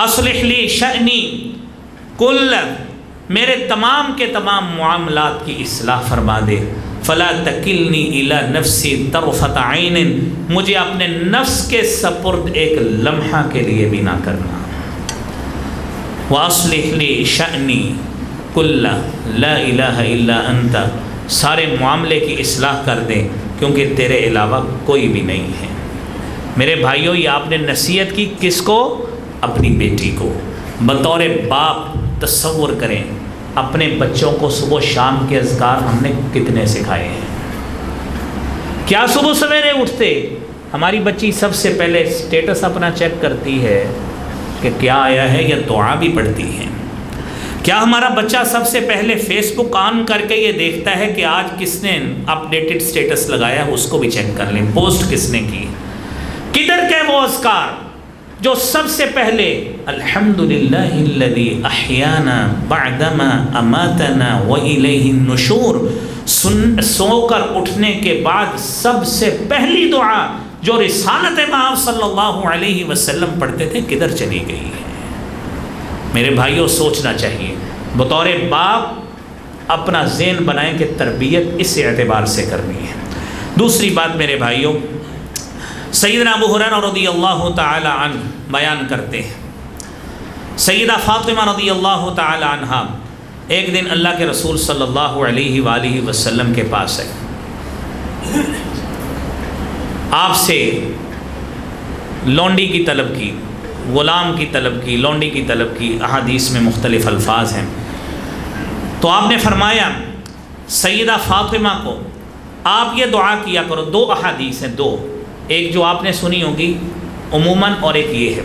اصلح لی شأنی کل، میرے تمام کے تمام معاملات کی اصلاح فرما دے، فلا تکلنی الی نفسی طرفۃ عین، مجھے اپنے نفس کے سپرد ایک لمحہ کے لیے بھی نہ کرنا۔ وَأَصْلِحْ لِي شَأْنِي كُلَّهُ لَا إِلَٰهَ إِلَّا أَنْتَ، سارے معاملے کی اصلاح کر دیں کیونکہ تیرے علاوہ کوئی بھی نہیں ہے۔ میرے بھائیوں، یہ آپ نے نصیحت کی کس کو؟ اپنی بیٹی کو۔ بطور باپ تصور کریں اپنے بچوں کو صبح شام کے اذکار ہم نے کتنے سکھائے ہیں؟ کیا صبح سویرے اٹھتے ہماری بچی سب سے پہلے اسٹیٹس اپنا چیک کرتی ہے کہ کیا آیا ہے، یا دعا بھی پڑھتی ہے؟ کیا ہمارا بچہ سب سے پہلے فیس بک آن کر کے یہ دیکھتا ہے کہ آج کس نے اپڈیٹڈ سٹیٹس لگایا ہے؟ اس کو بھی چیک کر لیں، پوسٹ کس نے کی؟ کدھر کے وہ اذکار جو سب سے پہلے الحمدللہ الذی احیانا بعدما اماتنا والیہ النشور، سو کر اٹھنے کے بعد سب سے پہلی دعا جو رسالت مآب صلی اللہ علیہ وسلم پڑھتے تھے کدھر چلی گئی ہے؟ میرے بھائیوں، سوچنا چاہیے۔ بطور باپ اپنا ذہن بنائیں کہ تربیت اس اعتبار سے کرنی ہے۔ دوسری بات میرے بھائیوں، سیدنا ابو ہریرہ رضی اللہ تعالی عنہ بیان کرتے ہیں، سیدہ فاطمہ رضی اللہ تعالی عنہ ایک دن اللہ کے رسول صلی اللہ علیہ وآلہ وسلم کے پاس ہے، آپ سے لونڈی کی طلب کی، غلام کی طلب کی، لونڈی کی طلب کی، احادیث میں مختلف الفاظ ہیں۔ تو آپ نے فرمایا سیدہ فاطمہ کو آپ یہ دعا کیا کرو، دو احادیث ہیں، دو، ایک جو آپ نے سنی ہوگی عموماً اور ایک یہ ہے،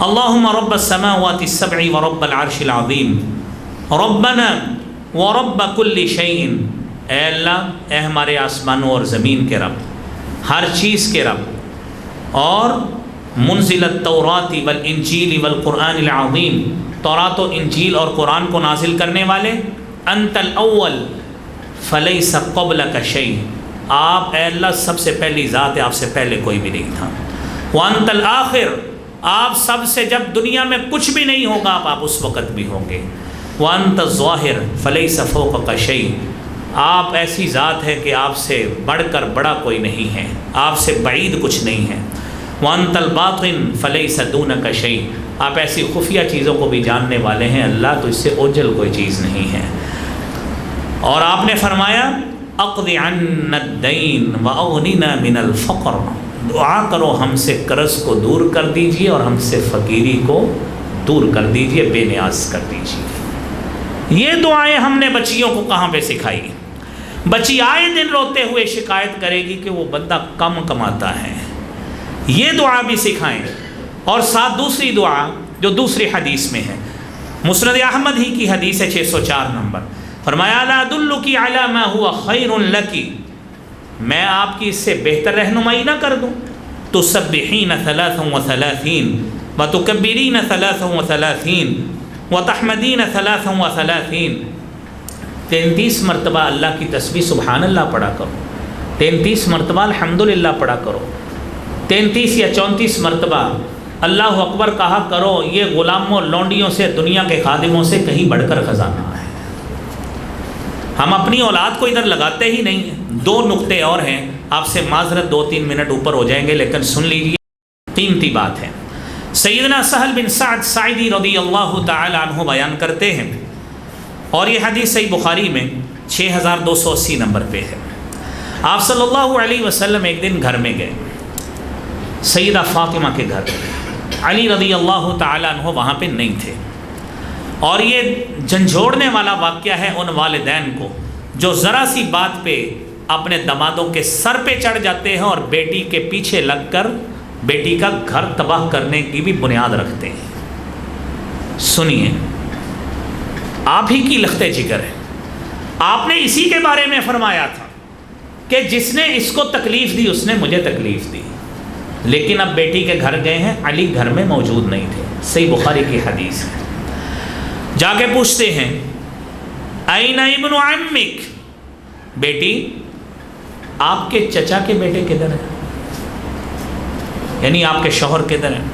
اللہم رب السماوات السبع ورب العرش العظیم ربنا ورب کل شیء، اے اللہ، اے ہمارے آسمانوں اور زمین کے رب، ہر چیز کے رب، اور منزل التوراۃ والانجیل والقرآن العظیم، تورات و انجیل اور قرآن کو نازل کرنے والے، انت الاول فلیس قبلک شیء، آپ اے اللہ سب سے پہلی ذات ہے، آپ سے پہلے کوئی بھی نہیں تھا، وانت الآخر، آپ سب سے جب دنیا میں کچھ بھی نہیں ہوگا آپ اس وقت بھی ہوں گے، وانت الظاہر فلیس فوقک شیء، آپ ایسی ذات ہے کہ آپ سے بڑھ کر بڑا کوئی نہیں ہے، آپ سے بعید کچھ نہیں ہے، وانت الباطن فلیس دونک شیء، آپ ایسی خفیہ چیزوں کو بھی جاننے والے ہیں اللہ، تو اس سے اوجھل کوئی چیز نہیں ہے۔ اور آپ نے فرمایا اقض عنا الدین واغننا من الفقر، دعا کرو ہم سے قرض کو دور کر دیجئے اور ہم سے فقیری کو دور کر دیجئے، بے نیاز کر دیجئے۔ یہ دعائیں ہم نے بچیوں کو کہاں پہ سکھائی؟ بچی آئے دن روتے ہوئے شکایت کرے گی کہ وہ بندہ کم کماتا ہے، یہ دعا بھی سکھائیں۔ اور ساتھ دوسری دعا جو دوسری حدیث میں ہے، مسند احمد ہی کی حدیث ہے 604 نمبر، فرمایا لا ادلک علی ما هو خیر لک، میں آپ کی اس سے بہتر رہنمائی نہ کر دوں؟ تسبحین 33 وتکبرین 33 وتحمدین 33، 33 مرتبہ اللہ کی تسبیح سبحان اللہ پڑھا کرو، 33 مرتبہ الحمدللہ پڑھا کرو، 33 یا 34 مرتبہ اللہ اکبر کہا کرو۔ یہ غلاموں لونڈیوں سے، دنیا کے خادموں سے کہیں بڑھ کر خزانہ ہے۔ ہم اپنی اولاد کو ادھر لگاتے ہی نہیں ہیں۔ دو نقطے اور ہیں، آپ سے معذرت 2-3 منٹ اوپر ہو جائیں گے لیکن سن لیجیے، قیمتی بات ہے۔ سیدنا سہل بن سعد ساعدی رضی اللہ تعالی عنہ بیان کرتے ہیں، اور یہ حدیث صحیح بخاری میں 6280 نمبر پہ ہے، آپ صلی اللہ علیہ وسلم ایک دن گھر میں گئے، سیدہ فاطمہ کے گھر، علی رضی اللہ تعالی عنہ وہاں پہ نہیں تھے، اور یہ جھنجھوڑنے والا واقعہ ہے ان والدین کو جو ذرا سی بات پہ اپنے دمادوں کے سر پہ چڑھ جاتے ہیں اور بیٹی کے پیچھے لگ کر بیٹی کا گھر تباہ کرنے کی بھی بنیاد رکھتے ہیں۔ سنیے، آپ ہی کی لخت جگر ہے، آپ نے اسی کے بارے میں فرمایا تھا کہ جس نے اس کو تکلیف دی اس نے مجھے تکلیف دی، لیکن اب بیٹی کے گھر گئے ہیں، علی گھر میں موجود نہیں تھے، صحیح بخاری کی حدیث ہے۔ جا کے پوچھتے ہیں این ابن عمک، بیٹی آپ کے چچا کے بیٹے کدھر ہیں، یعنی آپ کے شوہر کدھر ہیں؟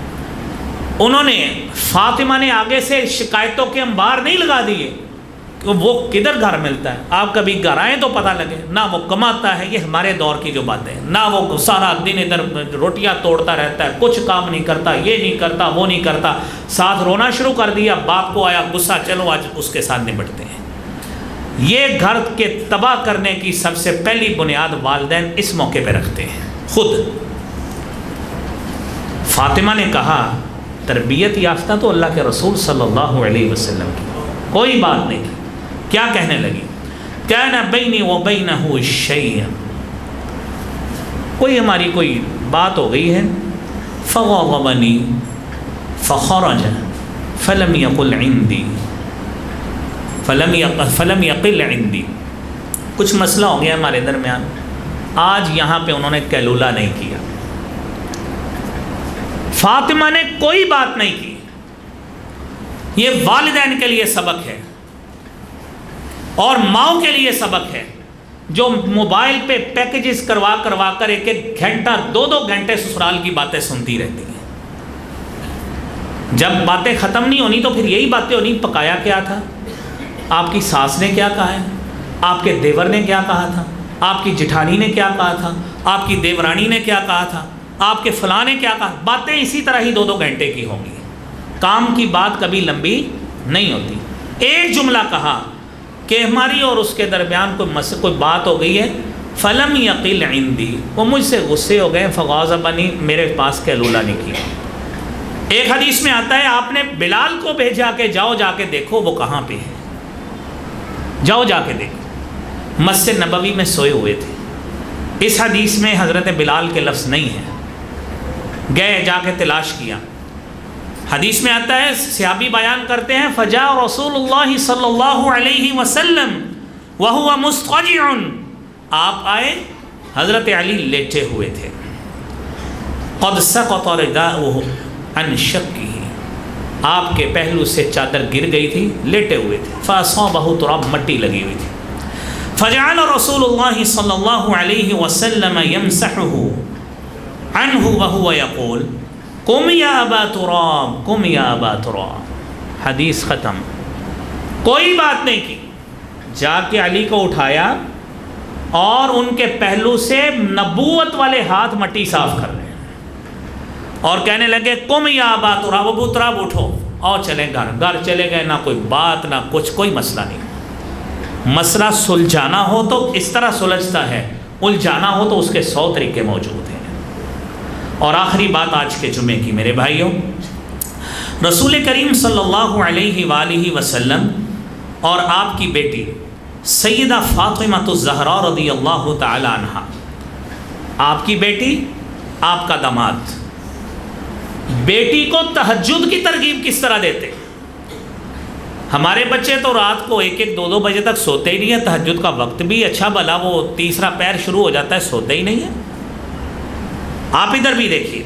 انہوں نے، فاطمہ نے آگے سے شکایتوں کے انبار نہیں لگا دیے کہ وہ کدھر گھر ملتا ہے، آپ کبھی گھر آئیں تو پتہ لگے، نہ وہ کماتا ہے، یہ ہمارے دور کی جو باتیں، نہ وہ سارا دن ادھر روٹیاں توڑتا رہتا ہے، کچھ کام نہیں کرتا، یہ نہیں کرتا، وہ نہیں کرتا، ساتھ رونا شروع کر دیا، باپ کو آیا غصہ، چلو آج اس کے ساتھ نپٹتے ہیں۔ یہ گھر کے تباہ کرنے کی سب سے پہلی بنیاد والدین اس موقع پہ رکھتے ہیں۔ خود فاطمہ نے کہا تربیت یافتہ تو اللہ کے رسول صلی اللہ علیہ وسلم کی، کوئی بات نہیں کی، کیا کہنے لگی؟ کان بینی و بینہ شیء، کوئی ہماری کوئی بات ہو گئی ہے، فغضبنی فخرج فلم یقل عندی فلم یقل عندی، کچھ مسئلہ ہو گیا ہمارے درمیان، آج یہاں پہ انہوں نے کیلولہ نہیں کیا۔ فاطمہ نے کوئی بات نہیں کی۔ یہ والدین کے لیے سبق ہے اور ماؤں کے لیے سبق ہے جو موبائل پہ پیکیجز کروا کر ایک گھنٹہ 2 گھنٹے سسرال کی باتیں سنتی رہتی ہیں۔ جب باتیں ختم نہیں ہونی تو پھر یہی باتیں ہونی، پکایا کیا تھا، آپ کی ساس نے کیا کہا ہے، آپ کے دیور نے کیا کہا تھا، آپ کی جٹھانی نے کیا کہا تھا، آپ کی دیورانی نے کیا کہا تھا، آپ کے فلاں نے کیا کہا، باتیں اسی طرح ہی 2 گھنٹے کی ہوں گی، کام کی بات کبھی لمبی نہیں ہوتی۔ ایک جملہ کہا کہ ہماری اور اس کے درمیان کوئی بات ہو گئی ہے، فلم یقل عندی، وہ مجھ سے غصے ہو گئے، فغاضبنی، میرے پاس کیلولہ نہیں کیا۔ ایک حدیث میں آتا ہے آپ نے بلال کو بھیجا کہ جاؤ جا کے دیکھو وہ کہاں پہ ہے، جاؤ جا کے دیکھو۔ مسجد نبوی میں سوئے ہوئے تھے۔ اس حدیث میں حضرت بلال کے لفظ نہیں ہیں، گئے جا کے تلاش کیا۔ حدیث میں آتا ہے، صحابی بیان کرتے ہیں، فجاء رسول اللہ صلی اللہ علیہ وسلم وہو مضطجع، آپ آئے، حضرت علی لیٹے ہوئے تھے، قد سقط رداؤہ عن شقہ، آپ کے پہلو سے چادر گر گئی تھی، لیٹے ہوئے تھے، فاصابہ تراب، مٹی لگی ہوئی تھی۔ فجعل رسول اللہ صلی اللہ علیہ وسلم یمسحہ عنہ وہو یقول قم یا ابا تراب، قم یا ابا تراب۔ حدیث ختم، کوئی بات نہیں کی، جا کے علی کو اٹھایا اور ان کے پہلو سے نبوت والے ہاتھ مٹی صاف کر رہے ہیں اور کہنے لگے قم یا ابا تراب، ابو تراب اٹھو اور چلیں گھر۔ گھر چلے گئے، نہ کوئی بات نہ کچھ، کوئی مسئلہ نہیں۔ مسئلہ سلجھانا ہو تو اس طرح سلجھتا ہے، الجھانا ہو تو اس کے 100 طریقے موجود ہیں۔ اور آخری بات آج کے جمعے کی میرے بھائیوں، رسول کریم صلی اللہ علیہ وآلہ وسلم اور آپ کی بیٹی سیدہ فاطمہ الزہرا رضی اللہ تعالی عنہ، آپ کی بیٹی، آپ کا داماد، بیٹی کو تہجد کی ترغیب کس طرح دیتے؟ ہمارے بچے تو رات کو 1-1 2-2 بجے تک سوتے ہی نہیں ہیں، تہجد کا وقت بھی اچھا بھلا وہ تیسرا پیر شروع ہو جاتا ہے، سوتے ہی نہیں ہیں۔ آپ ادھر بھی دیکھیے،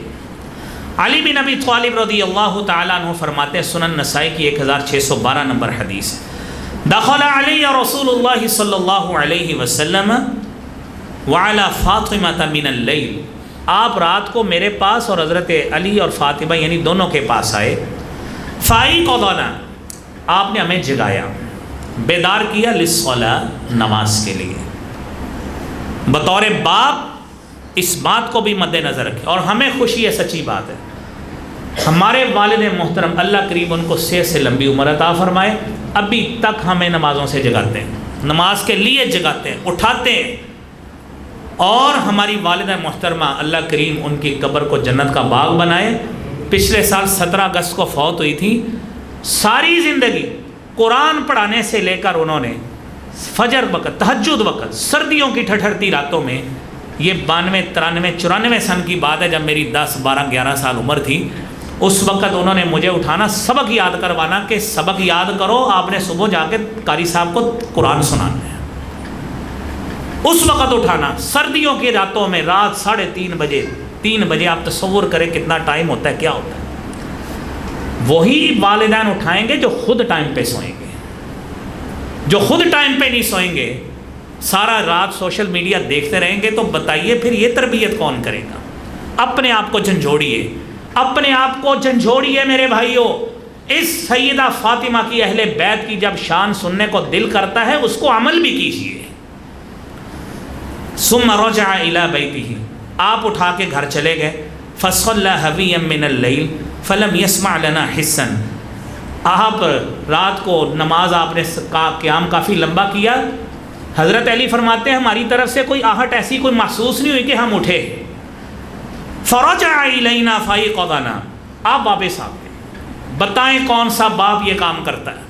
علی بن ابی طالب رضی اللہ تعالیٰ عنہ فرماتے ہیں، سنن نسائی کی 1612 نمبر حدیث، دخل علی رسول اللہ صلی اللہ علیہ وسلم وعلی فاطمہ من اللیل، آپ رات کو میرے پاس اور حضرت علی اور فاطمہ یعنی دونوں کے پاس آئے، فایقظنا، آپ نے ہمیں جگایا، بیدار کیا، للصلاۃ، نماز کے لیے۔ بطور باپ اس بات کو بھی مد نظر رکھے، اور ہمیں خوشی ہے، سچی بات ہے، ہمارے والد محترم اللہ کریم ان کو صحت سے لمبی عمر عطا فرمائے، ابھی تک ہمیں نمازوں سے جگاتے ہیں، نماز کے لیے جگاتے ہیں، اٹھاتے ہیں۔ اور ہماری والدہ محترمہ اللہ کریم ان کی قبر کو جنت کا باغ بنائے، پچھلے سال 17 اگست کو فوت ہوئی تھی۔ ساری زندگی قرآن پڑھانے سے لے کر انہوں نے فجر وقت، تہجد وقت، سردیوں کی ٹھٹھرتی راتوں میں، یہ 92 93 94 سن کی بات ہے، جب میری 10 12 11 سال عمر تھی، اس وقت انہوں نے مجھے اٹھانا، سبق یاد کروانا کہ سبق یاد کرو، آپ نے صبح جا کے قاری صاحب کو قرآن سنانا ہے۔ اس وقت اٹھانا، سردیوں کی راتوں میں، رات 3:30 بجے 3 بجے، آپ تصور کریں کتنا ٹائم ہوتا ہے، کیا ہوتا ہے۔ وہی والدین اٹھائیں گے جو خود ٹائم پہ سوئیں گے، جو خود ٹائم پہ نہیں سوئیں گے، سارا رات سوشل میڈیا دیکھتے رہیں گے، تو بتائیے پھر یہ تربیت کون کرے گا؟ اپنے آپ کو جھنجھوڑیے، اپنے آپ کو جھنجھوڑیے میرے بھائیوں۔ اس سیدہ فاطمہ کی اہل بیت کی جب شان سننے کو دل کرتا ہے، اس کو عمل بھی کیجیے۔ ثم رجع الى بیتہ، آپ اٹھا کے گھر چلے گئے، فصلی حویا من اللیل فلم یسمع لنا حسا، آپ رات کو نماز آپ نے قیام کافی لمبا کیا، حضرت علی فرماتے ہیں ہماری طرف سے کوئی آہٹ ایسی کوئی محسوس نہیں ہوئی کہ ہم اٹھے۔ فرجع الینا فایقظنا، آپ واپس آ گئے۔ بتائیں کون سا باپ یہ کام کرتا ہے؟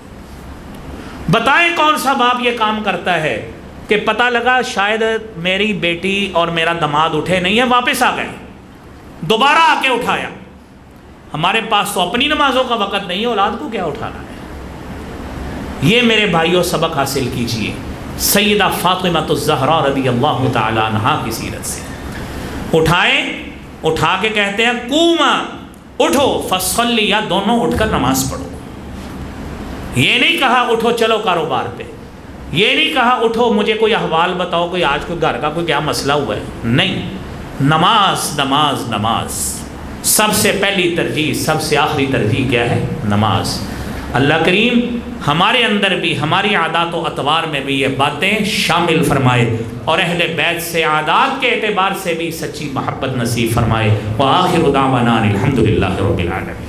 بتائیں کون سا باپ یہ کام کرتا ہے کہ پتہ لگا شاید میری بیٹی اور میرا داماد اٹھے نہیں ہیں، واپس آ گئے، دوبارہ آ کے اٹھایا۔ ہمارے پاس تو اپنی نمازوں کا وقت نہیں ہے، اولاد کو کیا اٹھانا ہے؟ یہ میرے بھائیوں سبق حاصل کیجئے سیدہ فاطمہ الزہرا رضی اللہ تعالی عنہا کی سیرت سے۔ اٹھائے، اٹھا کے کہتے ہیں قوما، اٹھو، فصلی، یا دونوں اٹھ کر نماز پڑھو۔ یہ نہیں کہا اٹھو چلو کاروبار پہ، یہ نہیں کہا اٹھو مجھے کوئی احوال بتاؤ، کوئی آج کوئی گھر کا کوئی کیا مسئلہ ہوا ہے، نہیں، نماز نماز نماز، سب سے پہلی ترجیح، سب سے آخری ترجیح کیا ہے؟ نماز۔ اللہ کریم ہمارے اندر بھی، ہماری عادات و اطوار میں بھی یہ باتیں شامل فرمائے، اور اہل بیت سے عادات کے اعتبار سے بھی سچی محبت نصیب فرمائے۔ وآخر دعوانا الحمدللہ رب العالمین۔